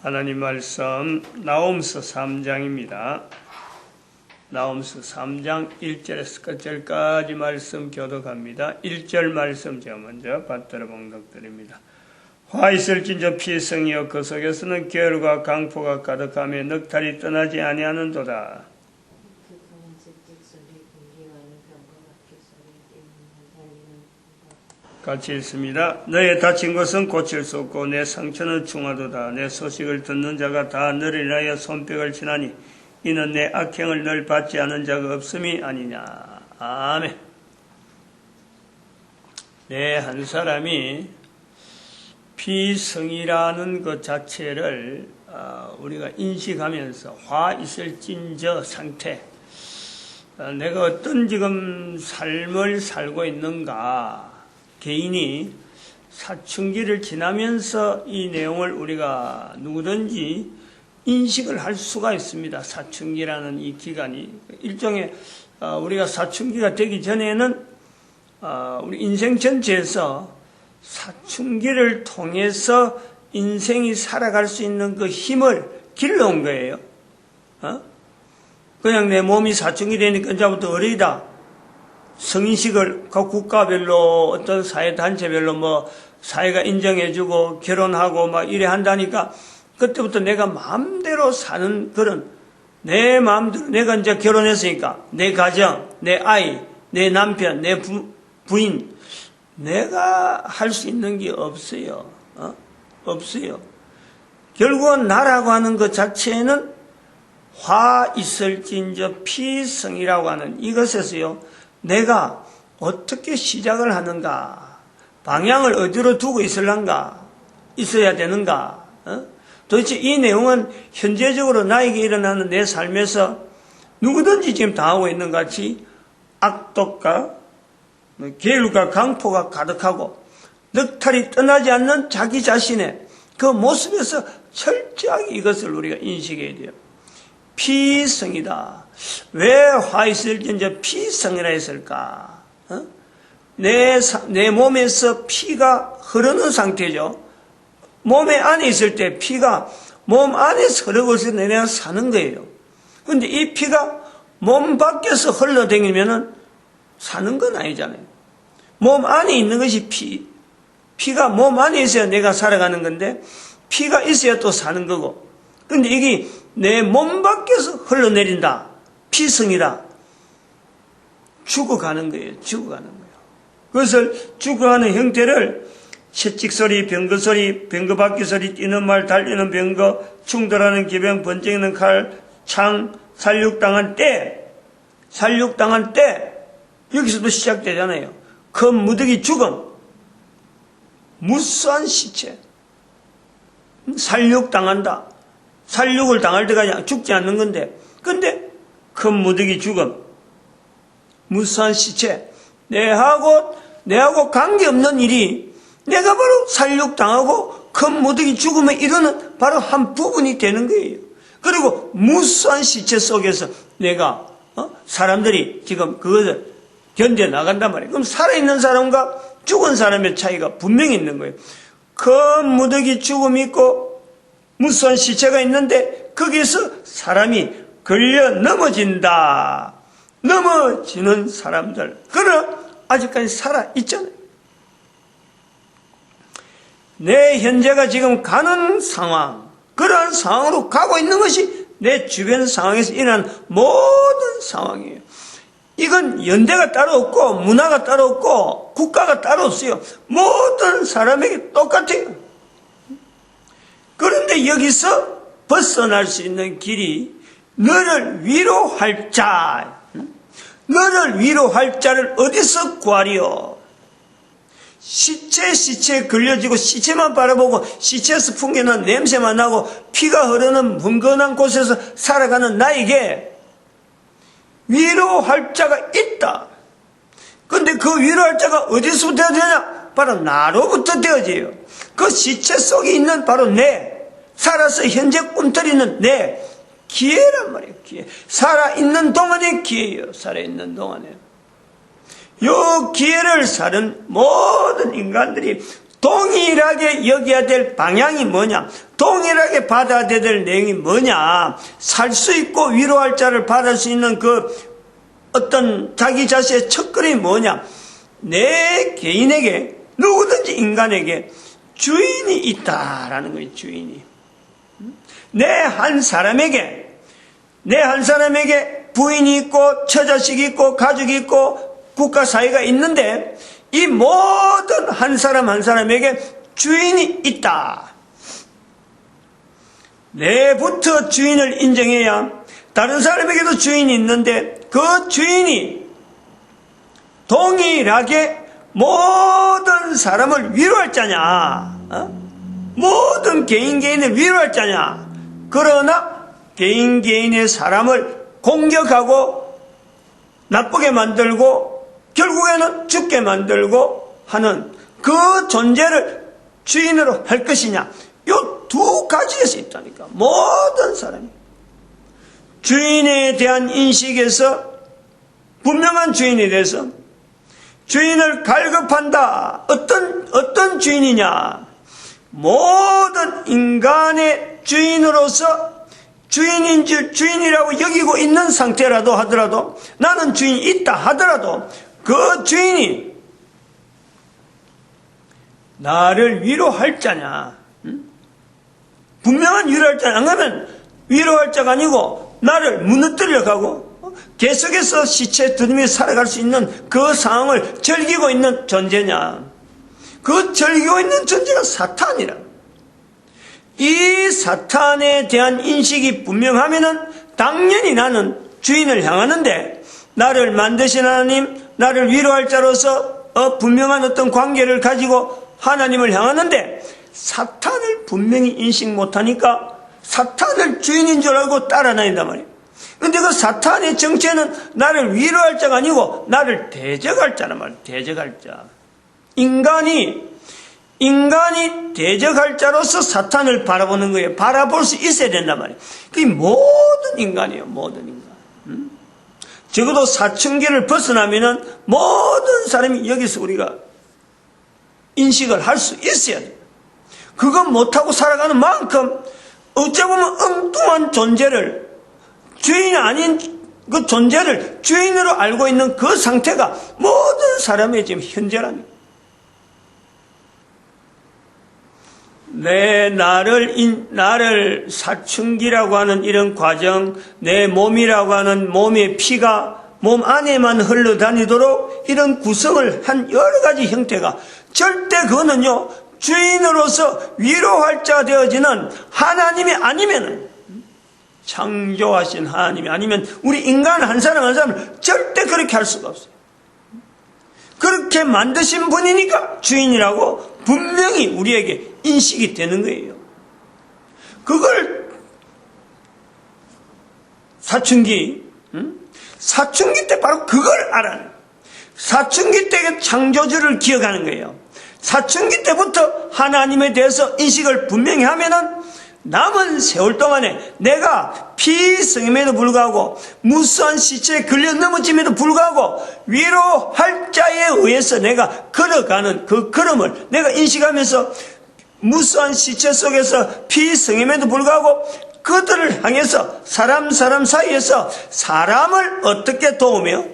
하나님 말씀 나홈서 3장입니다. 나홈서 3장 1절에서 끝절까지 말씀 교독합니다. 1절 말씀 제가 먼저 받들어 봉독드립니다. 화 있을진저 피성이여 그 속에서는 계열과 강포가 가득하며 넉탈이 떠나지 아니하는도다. 같이 읽습니다. 너의 다친 것은 고칠 수 없고 내 상처는 중하도다. 내 소식을 듣는 자가 다 너를 인하여 손뼉을 치나니 이는 내 악행을 널 받지 않은 자가 없음이 아니냐. 아멘. 네, 한 사람이 피성이라는 것 자체를 우리가 인식하면서 화 있을진저 상태, 내가 어떤 지금 삶을 살고 있는가, 개인이 사춘기를 지나면서 이 내용을 우리가 누구든지 인식을 할 수가 있습니다. 사춘기라는 이 기간이 일종의 우리가 사춘기가 되기 전에는 우리 인생 전체에서 사춘기를 통해서 인생이 살아갈 수 있는 그 힘을 길러온 거예요. 그냥 내 몸이 사춘기 되니까 이제부터 어리다. 성인식을 각 국가별로 어떤 사회단체별로 뭐 사회가 인정해주고 결혼하고 막 이래 한다니까 그때부터 내가 마음대로 사는 그런 내 마음대로 내가 이제 결혼했으니까 내 가정, 내 아이, 내 남편, 내 부인 내가 할 수 있는 게 없어요. 없어요. 결국은 나라고 하는 것 자체는 화 있을진저 피성이라고 하는 이것에서요. 내가 어떻게 시작을 하는가, 방향을 어디로 두고 있어야 되는가. 도대체 이 내용은 현재적으로 나에게 일어나는 내 삶에서 누구든지 지금 당하고 있는 것 같이 악독과 계율과 강포가 가득하고 넉탈이 떠나지 않는 자기 자신의 그 모습에서 철저하게 이것을 우리가 인식해야 돼요. 피성이다. 왜 화 있을진저 피성이라 했을까? 내 몸에서 피가 흐르는 상태죠. 몸에 안에 있을 때 피가 몸 안에서 흐르고 있을 때 내가 사는 거예요. 그런데 이 피가 몸 밖에서 흘러다니면은 사는 건 아니잖아요. 몸 안에 있는 것이 피가 몸 안에 있어야 내가 살아가는 건데 피가 있어야 또 사는 거고. 그런데 이게 내 몸 밖에서 흘러내린다. 피성이다. 죽어가는 거예요. 죽어가는 거예요. 그것을 죽어가는 형태를 채찍소리, 병거소리, 병거바퀴소리, 뛰는 말, 달리는 병거, 충돌하는 기병, 번쩍이는 칼, 창, 살육당한 때, 여기서도 시작되잖아요. 큰 무더기 죽음, 무수한 시체, 살육당한다. 살육을 당할 때까지 죽지 않는 건데, 근데 큰 무더기 죽음, 무수한 시체, 내하고 관계없는 일이 내가 바로 살육당하고 큰 무더기 죽음에 이르는 바로 한 부분이 되는 거예요. 그리고 무수한 시체 속에서 내가 사람들이 지금 그것을 견뎌나간단 말이에요. 그럼 살아있는 사람과 죽은 사람의 차이가 분명히 있는 거예요. 큰 무더기 죽음이 있고 무수한 시체가 있는데 거기서 사람이 걸려 넘어진다. 넘어지는 사람들. 그러나 아직까지 살아있잖아요. 내 현재가 지금 가는 상황, 그러한 상황으로 가고 있는 것이 내 주변 상황에서 일어나는 모든 상황이에요. 이건 연대가 따로 없고 문화가 따로 없고 국가가 따로 없어요. 모든 사람에게 똑같아요. 그런데 여기서 벗어날 수 있는 길이 너를 위로할 자, 너를 위로할 자를 어디서 구하리요? 시체에 걸려지고 시체만 바라보고 시체에서 풍기는 냄새만 나고 피가 흐르는 뭉근한 곳에서 살아가는 나에게 위로할 자가 있다. 그런데 그 위로할 자가 어디서부터 되냐? 바로 나로부터 되어져요. 그 시체 속에 있는 바로 살아서 현재 꿈틀이는 기회란 말이에요. 기회. 살아있는 동안의 기회예요. 살아있는 동안에. 이 기회를 사는 모든 인간들이 동일하게 여겨야 될 방향이 뭐냐? 동일하게 받아야 될 내용이 뭐냐? 살 수 있고 위로할 자를 받을 수 있는 그 어떤 자기 자신의 첫걸음이 뭐냐? 내 개인에게, 누구든지 인간에게 주인이 있다라는 거예요. 주인이. 내 한 사람에게 부인이 있고 처자식이 있고 가족이 있고 국가 사회가 있는데 이 모든 한 사람 한 사람에게 주인이 있다. 내부터 주인을 인정해야 다른 사람에게도 주인이 있는데 그 주인이 동일하게 모든 사람을 위로할 자냐? 모든 개인을 위로할 자냐? 그러나 개인의 사람을 공격하고 나쁘게 만들고 결국에는 죽게 만들고 하는 그 존재를 주인으로 할 것이냐? 요 두 가지에서 있다니까. 모든 사람이 주인에 대한 인식에서 분명한 주인이 돼서 주인을 갈급한다. 어떤 주인이냐? 모든 인간의 주인으로서 주인인 줄 주인이라고 여기고 있는 상태라도 하더라도 나는 주인이 있다 하더라도 그 주인이 나를 위로할 자냐? 분명한 위로할 자냐? 안 그러면 위로할 자가 아니고 나를 무너뜨려 가고 계속해서 시체 들으며 살아갈 수 있는 그 상황을 즐기고 있는 존재냐? 그 즐기고 있는 존재가 사탄이라. 이 사탄에 대한 인식이 분명하면은 당연히 나는 주인을 향하는데 나를 만드신 하나님, 나를 위로할 자로서 분명한 어떤 관계를 가지고 하나님을 향하는데 사탄을 분명히 인식 못하니까 사탄을 주인인 줄 알고 따라다닌단 말이에요. 근데 그 사탄의 정체는 나를 위로할 자가 아니고 나를 대적할 자란 말이에요. 대적할 자. 인간이 대적할 자로서 사탄을 바라보는 거예요. 바라볼 수 있어야 된단 말이에요. 그게 모든 인간이에요. 모든 인간. 적어도 사춘기를 벗어나면은 모든 사람이 여기서 우리가 인식을 할 수 있어야 돼요. 그건 못하고 살아가는 만큼 어찌 보면 엉뚱한 존재를 주인 아닌 그 존재를 주인으로 알고 있는 그 상태가 모든 사람의 지금 현재랍니다. 나를 사춘기라고 하는 이런 과정, 내 몸이라고 하는 몸의 피가 몸 안에만 흘러다니도록 이런 구성을 한 여러 가지 형태가 절대 그거는요, 주인으로서 위로할 자 되어지는 하나님이 아니면은, 창조하신 하나님이 아니면 우리 인간 한 사람 한 사람을 절대 그렇게 할 수가 없어요. 그렇게 만드신 분이니까 주인이라고 분명히 우리에게 인식이 되는 거예요. 그걸 사춘기 때 바로 그걸 알아요. 사춘기 때의 창조주를 기억하는 거예요. 사춘기 때부터 하나님에 대해서 인식을 분명히 하면은 남은 세월 동안에 내가 피성임에도 불구하고 무수한 시체에 걸려 넘어짐에도 불구하고 위로할 자에 의해서 내가 걸어가는 그 걸음을 내가 인식하면서 무수한 시체 속에서 피성임에도 불구하고 그들을 향해서 사람 사이에서 사람을 어떻게 도우며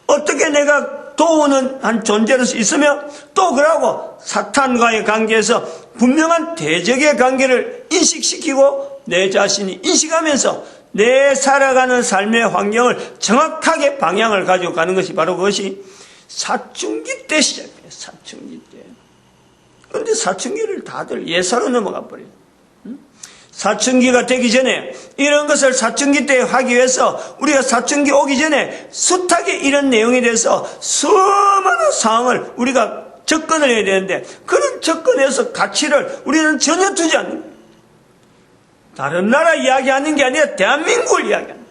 어떻게 내가 도우는 한 존재로서 있으며 또 그러고 사탄과의 관계에서 분명한 대적의 관계를 인식시키고 내 자신이 인식하면서 내 살아가는 삶의 환경을 정확하게 방향을 가지고 가는 것이 바로 그것이 사춘기 때 시작해요. 사춘기 때. 그런데 사춘기를 다들 예사로 넘어가 버려요. 사춘기가 되기 전에 이런 것을 사춘기 때 하기 위해서 우리가 사춘기 오기 전에 숱하게 이런 내용에 대해서 수많은 상황을 우리가 접근을 해야 되는데 그런 접근에서 가치를 우리는 전혀 두지 않는 거예요. 다른 나라 이야기하는 게 아니라 대한민국을 이야기하는 거예요.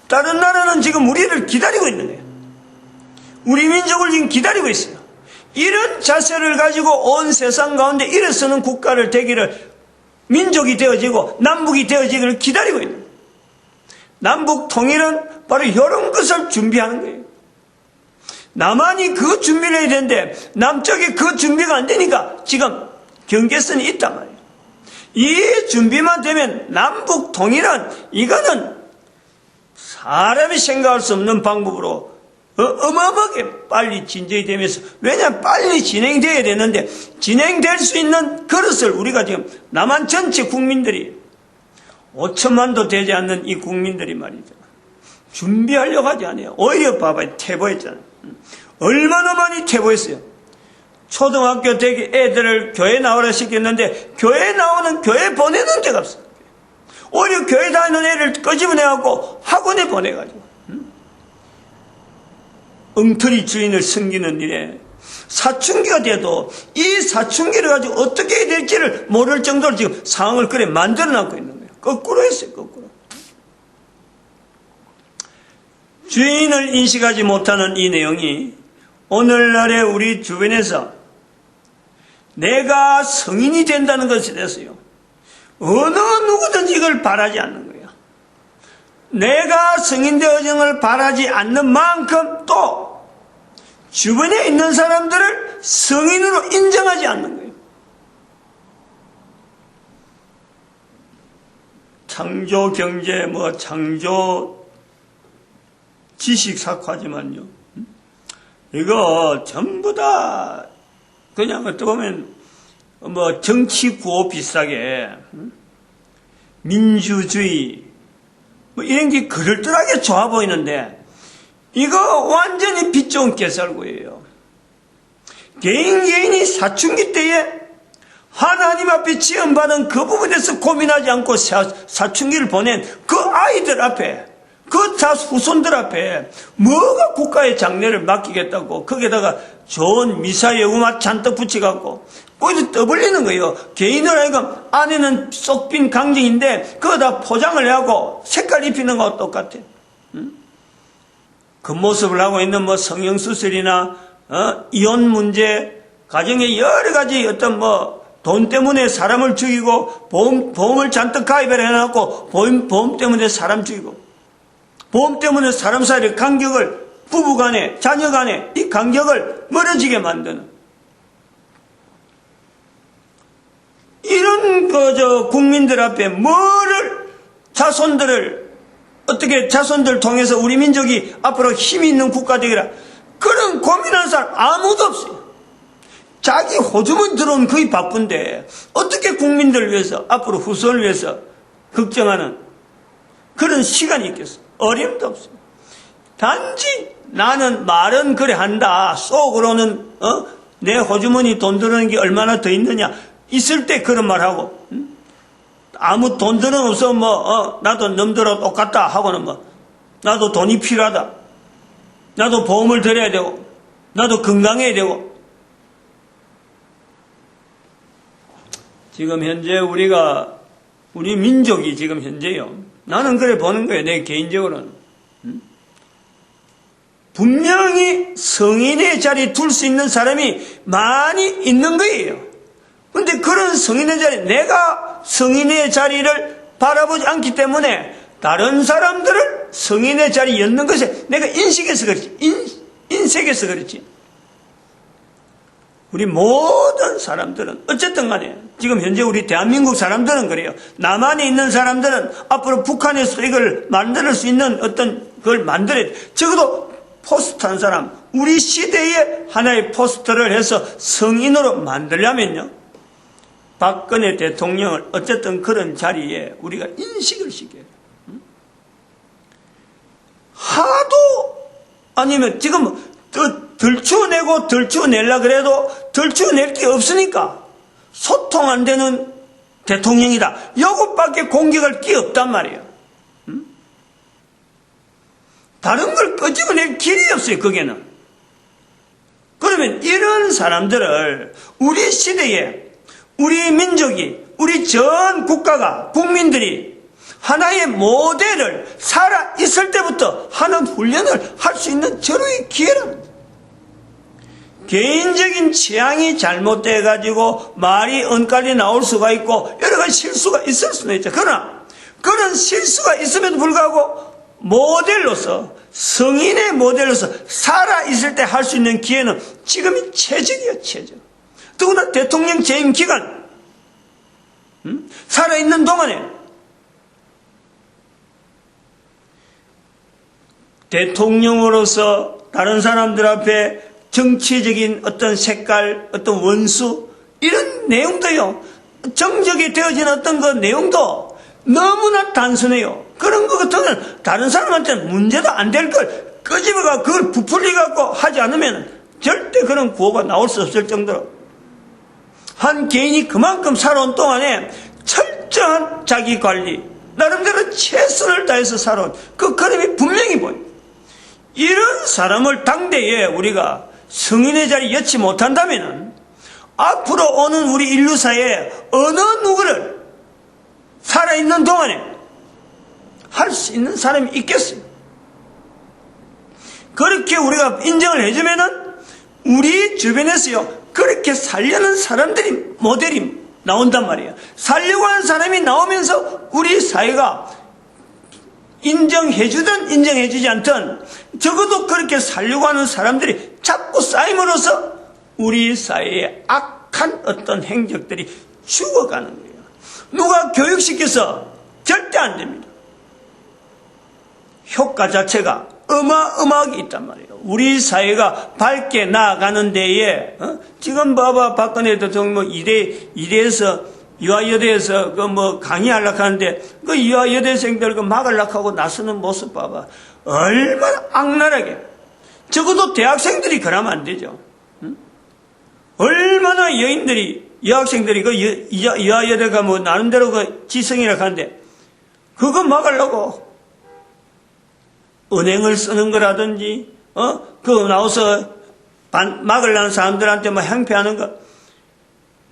다른 나라는 지금 우리를 기다리고 있는 거예요. 우리 민족을 지금 기다리고 있어요. 이런 자세를 가지고 온 세상 가운데 일어서는 국가를 되기를 민족이 되어지고 남북이 되어지기를 기다리고 있는 거예요. 남북 통일은 바로 이런 것을 준비하는 거예요. 남한이 그 준비를 해야 되는데 남쪽이 그 준비가 안 되니까 지금 경계선이 있단 말이에요. 이 준비만 되면 남북 통일은 이거는 사람이 생각할 수 없는 방법으로 어마어마하게 빨리 진전이 되면서, 왜냐하면 빨리 진행되어야 되는데 진행될 수 있는 그릇을 우리가 지금 남한 전체 국민들이 5천만도 되지 않는 이 국민들이 말이죠, 준비하려고 하지 않아요. 오히려 봐봐요. 퇴보했잖아요. 얼마나 많이 퇴보했어요. 초등학교 되기 애들을 교회 나오라 시켰는데 교회 나오는, 교회 보내는 데가 없어요. 오히려 교회 다니는 애를 끄집어내갖고 학원에 보내가지고 엉터리 주인을 섬기는 일에 사춘기가 돼도 이 사춘기를 가지고 어떻게 해야 될지를 모를 정도로 지금 상황을 그래 만들어놨고 있는 거예요. 거꾸로 했어요. 거꾸로. 주인을 인식하지 못하는 이 내용이 오늘날의 우리 주변에서 내가 성인이 된다는 것에 대해서요, 어느 누구든지 이걸 바라지 않는 거예요. 내가 성인 되어짐을 바라지 않는 만큼 또 주변에 있는 사람들을 성인으로 인정하지 않는 거예요. 창조 경제, 창조 지식 사과지만요, 이거 전부 다 그냥 어떻게 보면 정치 구호 비슷하게 민주주의 이런 게 그럴듯하게 좋아 보이는데 이거 완전히 빛 좋은 개설구예요. 개인이 사춘기 때에 하나님 앞에 지원받은 그 부분에서 고민하지 않고 사춘기를 보낸 그 아이들 앞에, 그 후손들 앞에 뭐가 국가의 장래를 맡기겠다고 거기에다가 좋은 미사의 음악 잔뜩 붙여갖고 거기서 떠벌리는 거예요. 개인을 하여금 안에는 쏙 빈 강정인데 그거 다 포장을 해갖고 색깔 입히는 거와 똑같아. 그 모습을 하고 있는 성형수술이나 이혼 문제, 가정에 여러 가지 어떤 돈 때문에 사람을 죽이고 보험을 잔뜩 가입을 해놨고 보험 때문에 사람 죽이고 보험 때문에 사람 사이의 간격을, 부부 간에 자녀 간에 이 간격을 멀어지게 만드는 이런 국민들 앞에 어떻게 자손들 통해서 우리 민족이 앞으로 힘이 있는 국가 되기라, 그런 고민하는 사람 아무도 없어요. 자기 호주머니 들어온 거의 바쁜데 어떻게 국민들을 위해서, 앞으로 후손을 위해서 걱정하는 그런 시간이 있겠어? 어림도 없어요. 단지 나는 말은 그래 한다, 속으로는 내 호주머니 돈 들어오는 게 얼마나 더 있느냐 있을 때 그런 말하고, 아무 돈들은 없어 나도 놈들하고 똑같다 하고는 나도 돈이 필요하다, 나도 보험을 들여야 되고 나도 건강해야 되고. 지금 현재 우리 민족이 지금 현재요, 나는 그래 보는 거예요. 내 개인적으로는 분명히 성인의 자리에 둘 수 있는 사람이 많이 있는 거예요. 그런데 그런 성인의 자리, 내가 성인의 자리를 바라보지 않기 때문에 다른 사람들을 성인의 자리에 였는 것에 내가 인식해서 그렇지, 인색해서 그렇지. 우리 모든 사람들은 어쨌든 간에 지금 현재 우리 대한민국 사람들은 그래요. 남한에 있는 사람들은 앞으로 북한에서 이걸 만들 수 있는 어떤 그걸 만들어야 돼. 적어도 포스트 한 사람, 우리 시대에 하나의 포스트를 해서 성인으로 만들려면요, 박근혜 대통령을 어쨌든 그런 자리에 우리가 인식을 시켜야 돼요. 하도 아니면 지금 덜추어내고 덜추어내려고 그래도 덜추어낼 게 없으니까 소통 안 되는 대통령이다, 이것밖에 공격할 게 없단 말이에요. 다른 걸 끄집어낼 길이 없어요. 거기는. 그러면 이런 사람들을 우리 시대에 우리 민족이, 우리 전 국가가, 국민들이 하나의 모델을 살아 있을 때부터 하는 훈련을 할 수 있는 절호의 기회랍니다. 개인적인 취향이 잘못돼가지고 말이 엇갈리 나올 수가 있고 여러 가지 실수가 있을 수는 있죠. 그러나 그런 실수가 있음에도 불구하고 모델로서, 성인의 모델로서 살아있을 때 할 수 있는 기회는 지금이 최적이에요. 최적. 더구나 대통령 재임 기간 살아있는 동안에 대통령으로서 다른 사람들 앞에 정치적인 어떤 색깔, 어떤 원수, 이런 내용도요, 정적이 되어진 어떤 그 내용도 너무나 단순해요. 그런 것 같으면 다른 사람한테는 문제도 안 될 걸 끄집어가 그걸 부풀려갖고 하지 않으면 절대 그런 구호가 나올 수 없을 정도로 한 개인이 그만큼 살아온 동안에 철저한 자기 관리, 나름대로 최선을 다해서 살아온 그 그림이 분명히 보여요. 이런 사람을 당대에 우리가 성인의 자리에 여치 못한다면 앞으로 오는 우리 인류사에 어느 누구를 살아있는 동안에 할 수 있는 사람이 있겠어요? 그렇게 우리가 인정을 해주면은 우리 주변에서요, 그렇게 살려는 사람들이 모델이 나온단 말이에요. 살려고 하는 사람이 나오면서 우리 사회가 인정해주든 인정해주지 않든 적어도 그렇게 살려고 하는 사람들이 자꾸 쌓임으로써 우리 사회의 악한 어떤 행적들이 죽어가는 거예요. 누가 교육시켜서 절대 안 됩니다. 효과 자체가 어마어마하게 있단 말이에요. 우리 사회가 밝게 나아가는 데에 지금 봐봐, 박근혜 대통령 이대에서 유아여대에서 강의하려고 하는데 그 유아여대생들 막으려고 하고 나서는 모습 봐봐. 얼마나 악랄하게. 적어도 대학생들이 그러면 안 되죠. 얼마나 여학생들이 유아여대가 나름대로 그 지성이라고 하는데 그거 막으려고 은행을 쓰는 거라든지 그거 나와서 막으려는 사람들한테 행패하는 거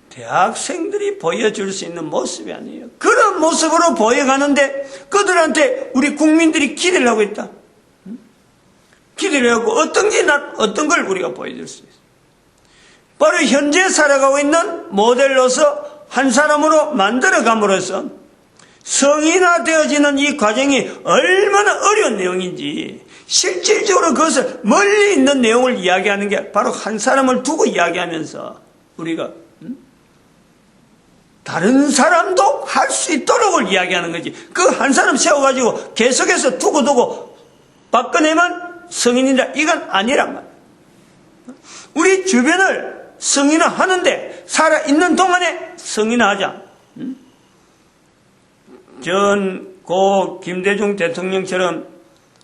대학생들이 보여줄 수 있는 모습이 아니에요. 그런 모습으로 보여가는데 그들한테 우리 국민들이 기대를 하고 있다. 기대를 하고 어떤 걸 우리가 보여줄 수 있어요. 바로 현재 살아가고 있는 모델로서 한 사람으로 만들어감으로써 성인화되어지는 이 과정이 얼마나 어려운 내용인지 실질적으로 그것을 멀리 있는 내용을 이야기하는 게 바로 한 사람을 두고 이야기하면서 우리가 다른 사람도 할 수 있도록을 이야기하는 거지. 그 한 사람 세워가지고 계속해서 두고 박근혜만 성인이다 이건 아니란 말이야. 우리 주변을 성인화하는데 살아있는 동안에 성인화하자. 고 김대중 대통령처럼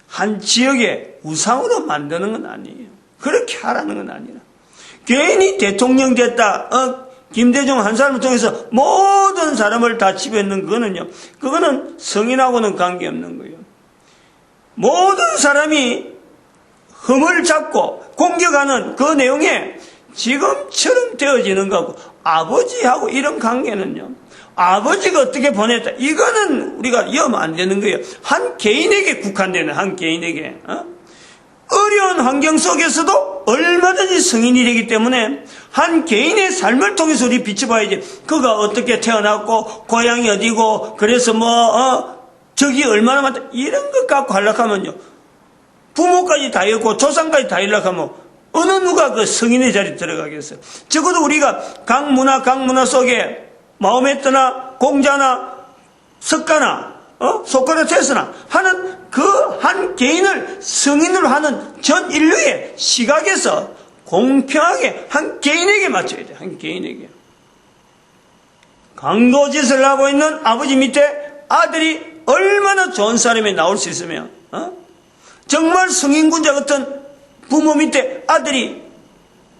한 지역의 우상으로 만드는 건 아니에요. 그렇게 하라는 건 아니라. 괜히 대통령 됐다. 김대중 한 사람을 통해서 모든 사람을 다 지배했는 그거는 성인하고는 관계없는 거예요. 모든 사람이 흠을 잡고 공격하는 그 내용에 지금처럼 되어지는 거하고 아버지하고 이런 관계는요. 아버지가 어떻게 보냈다. 이거는 우리가 이해하면 안 되는 거예요. 한 개인에게 국한되는 한 개인에게. 어려운 환경 속에서도 얼마든지 성인이 되기 때문에 한 개인의 삶을 통해서 우리 비춰봐야지. 그가 어떻게 태어났고 고향이 어디고 그래서 적이 얼마나 많다. 이런 것 갖고 하려고 하면요. 부모까지 다 잃고 조상까지 다 잃으려고 하면 어느 누가 그 성인의 자리에 들어가겠어요. 적어도 우리가 각 문화 속에 마호메트나 공자나 석가나 소크라테스나 하는 그 한 개인을 성인으로 하는 전 인류의 시각에서 공평하게 한 개인에게 맞춰야 돼. 한 개인에게. 강도짓을 하고 있는 아버지 밑에 아들이 얼마나 좋은 사람이 나올 수 있으며 정말 성인군자 같은 부모 밑에 아들이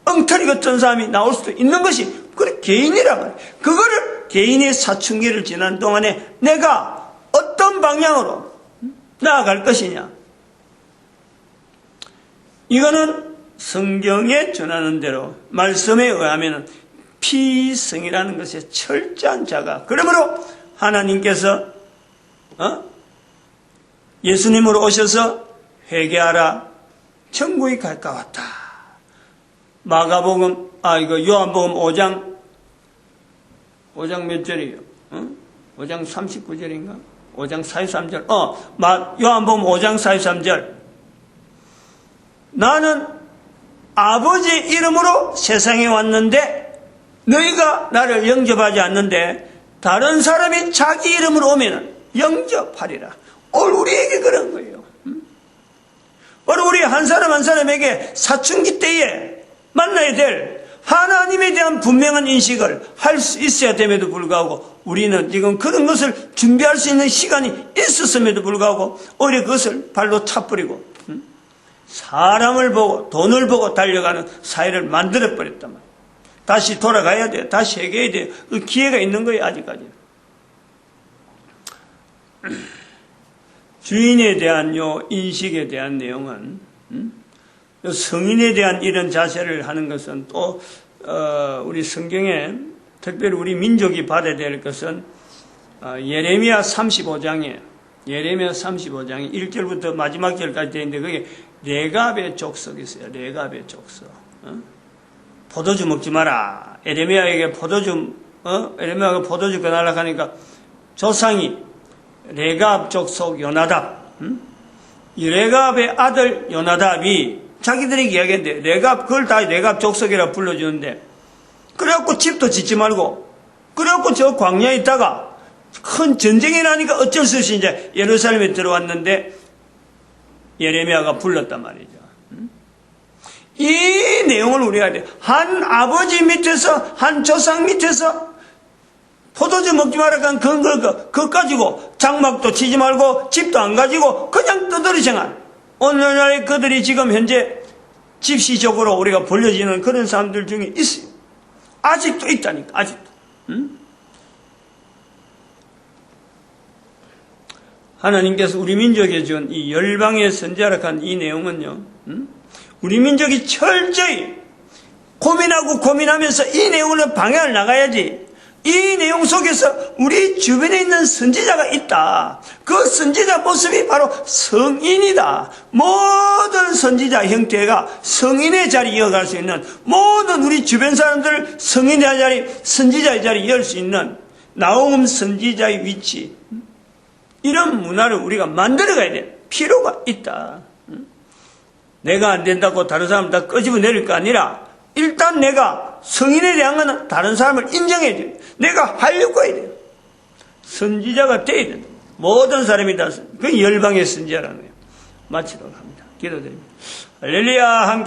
엉터리 같은 사람이 나올 수도 있는 것이 그래 개인이란 말이에요. 그거를 개인의 사춘기를 지난 동안에 내가 어떤 방향으로 나아갈 것이냐. 이거는 성경에 전하는 대로 말씀에 의하면 피성이라는 것에 철저한 자가. 그러므로 하나님께서 예수님으로 오셔서 회개하라. 천국이 가까웠다. 요한복음 5장 몇 절이에요? 5장 39절인가? 5장 43절. 요한복음 5장 43절. 나는 아버지 이름으로 세상에 왔는데 너희가 나를 영접하지 않는데 다른 사람이 자기 이름으로 오면은 영접하리라. 오늘 우리에게 그런 거예요. 바로 우리 한 사람 한 사람에게 사춘기 때에 만나야 될 하나님에 대한 분명한 인식을 할 수 있어야 됨에도 불구하고 우리는 지금 그런 것을 준비할 수 있는 시간이 있었음에도 불구하고 오히려 그것을 발로 차버리고 사람을 보고 돈을 보고 달려가는 사회를 만들어버렸단 말이에요. 다시 돌아가야 돼요. 다시 해결해야 돼요. 그 기회가 있는 거예요. 아직까지. 주인에 대한 요 인식에 대한 내용은 성인에 대한 이런 자세를 하는 것은 또 우리 성경에 특별히 우리 민족이 받아야 될 것은 예레미야 35장에 1절부터 마지막 절까지 되어 있는데 그게 레갑의 족속이 있어요. 레갑의 족속. 포도주 먹지 마라. 예레미야에게 에레미야가 포도주 꺼내려고 하니까 조상이 레갑 족속 요나답, 이 레갑의 아들 요나답이 자기들에게 이야기했는데 그걸 다 레갑 족속이라 불러주는데 그래갖고 집도 짓지 말고 그래갖고 저 광야에 있다가 큰 전쟁이 나니까 어쩔 수 없이 이제 예루살렘에 들어왔는데 예레미야가 불렀단 말이죠. 이 내용을 우리가 해야 돼. 한 아버지 밑에서 한 조상 밑에서 포도주 먹지 말라간 그거 가지고 장막도 치지 말고 집도 안 가지고 그냥 떠들이 생활. 오늘날 그들이 지금 현재 집시적으로 우리가 벌려지는 그런 사람들 중에 있어요. 아직도 있다니까. 아직도. 하나님께서 우리 민족에 준 이 열방의 선지자라 한 이 내용은요. 우리 민족이 철저히 고민하면서 이 내용을 방향을 나가야지. 이 내용 속에서 우리 주변에 있는 선지자가 있다. 그 선지자 모습이 바로 성인이다. 모든 선지자 형태가 성인의 자리 이어갈 수 있는 모든 우리 주변 사람들 성인의 자리, 선지자의 자리 이어갈 수 있는 나홈 선지자의 위치. 이런 문화를 우리가 만들어가야 돼. 필요가 있다. 내가 안 된다고 다른 사람 다 끄집어 내릴 거 아니라 일단 내가 성인에 대한 거는 다른 사람을 인정해야 돼. 내가 하려고 해야 돼. 선지자가 돼야 된다. 모든 사람이 다 그 열방의 선지자라는 거예요. 마치도록 합니다. 기도드립니다. 할렐루야. 함께